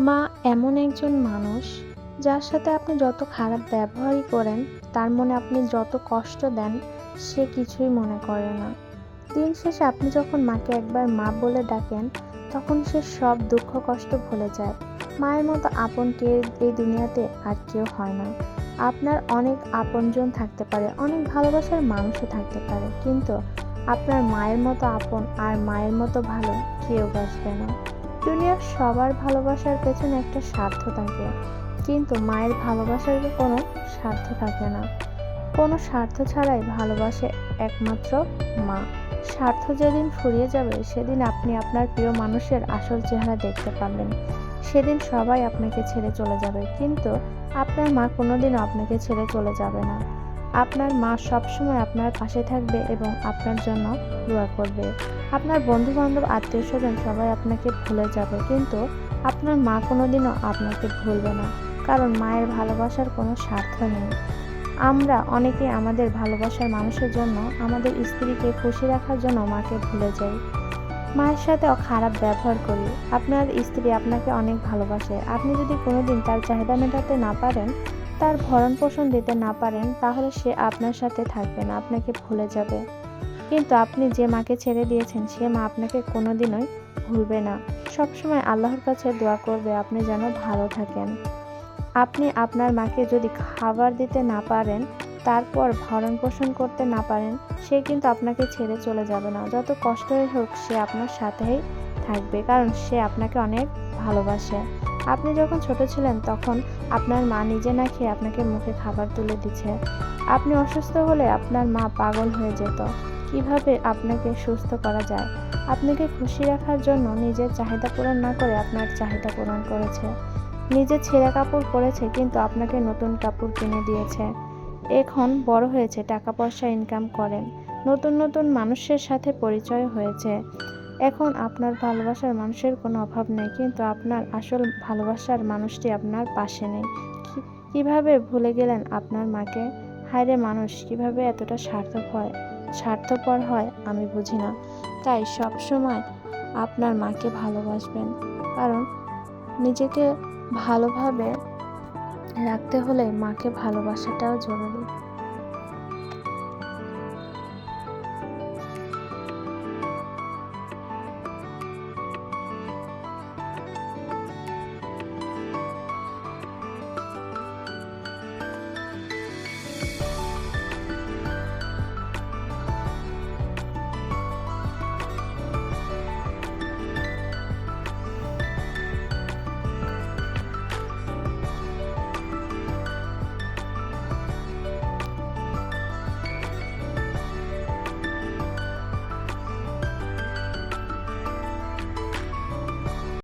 মা এমন একজন মানুষ যার সাথে আপনি যত খারাপ ব্যবহারই করেন, তার মনে আপনি যত কষ্ট দেন, সে কিছুই মনে করে না। দিন শেষে আপনি যখন মাকে একবার মা বলে ডাকেন, তখন সে সব দুঃখ কষ্ট ভুলে যায়। মায়ের মতো আপন কে এই দুনিয়াতে আর কেউ হয় না। আপনার অনেক আপনজন থাকতে পারে, অনেক ভালোবাসার মানুষও থাকতে পারে, কিন্তু আপনার মায়ের মতো আপন আর মায়ের মতো ভালো কেউ বাসবে না। দুনিয়ার সবার ভালোবাসার পেছনে একটা স্বার্থ থাকে, কিন্তু মায়ের ভালোবাসার কোনো স্বার্থ থাকে না। কোনো স্বার্থ ছাড়াই ভালোবাসে একমাত্র মা। স্বার্থ যেদিন ফুরিয়ে যাবে, সেদিন আপনি আপনার প্রিয় মানুষের আসল চেহারা দেখতে পাবেন। সেদিন সবাই আপনাকে ছেড়ে চলে যাবে, কিন্তু আপনার মা কোনোদিনও আপনাকে ছেড়ে চলে যাবে না। আপনার মা সবসময় আপনার পাশে থাকবে এবং আপনার জন্য দোয়া করবে। আপনার বন্ধু বান্ধব আত্মীয় স্বজন সবাই আপনাকে ভুলে যাবে, কিন্তু আপনার মা কোনোদিনও আপনাকে ভুলবে না, কারণ মায়ের ভালোবাসার কোনো স্বার্থ নেই। আমরা অনেকে আমাদের ভালোবাসার মানুষের জন্য, আমাদের স্ত্রীকে খুশি রাখার জন্য মাকে ভুলে যাই, মায়ের সাথেও খারাপ ব্যবহার করি। আপনার স্ত্রী আপনাকে অনেক ভালোবাসে, আপনি যদি কোনোদিন তার চাহিদা মেটাতে না পারেন, তার ভরণ পোষণ দিতে না পারেন, তাহলে সে আপনার সাথে থাকবে না, আপনাকে ভুলে যাবে। কিন্তু আপনি যে মাকে ছেড়ে দিয়েছেন, সে মা আপনাকে কোনোদিনই ভুলবে না। সবসময় আল্লাহর কাছে দোয়া করবে আপনি যেন ভালো থাকেন। আপনি আপনার মাকে যদি খাবার দিতে না পারেন, তারপর ভরণ পোষণ করতে না পারেন, সে কিন্তু আপনাকে ছেড়ে চলে যাবে না। যত কষ্টই হোক, সে আপনার সাথেই থাকবে, কারণ সে আপনাকে অনেক ভালোবাসে। আপনি যখন ছোট ছিলেন, তখন আপনার মা নিজে না খেয়ে আপনাকে মুখে খাবার তুলে দিচ্ছে। আপনি অসুস্থ হলে আপনার মা পাগল হয়ে যেত, কিভাবে আপনাকে সুস্থ করা যায়। আপনাকে খুশি রাখার জন্য নিজের চাহিদা পূরণ না করে আপনার চাহিদা পূরণ করেছে। নিজে ছেঁড়া কাপড় পরেছে, কিন্তু আপনাকে নতুন কাপড় কিনে দিয়েছে। এখন বড় হয়েছে, টাকা পয়সা ইনকাম করেন, নতুন নতুন মানুষের সাথে পরিচয় হয়েছে। এখন আপনার ভালোবাসার মানুষের কোনো অভাব নেই, কিন্তু আপনার আসল ভালোবাসার মানুষটি আপনার পাশে নেই। কিভাবে ভুলে গেলেন আপনার মাকে? হায়রে মানুষ কিভাবে এতটা স্বার্থপর হয় আমি বুঝি না। তাই সব সময় আপনার মাকে ভালোবাসবেন, কারণ নিজেকে ভালোভাবে রাখতে হলে মাকে ভালোবাসাটাও জরুরি।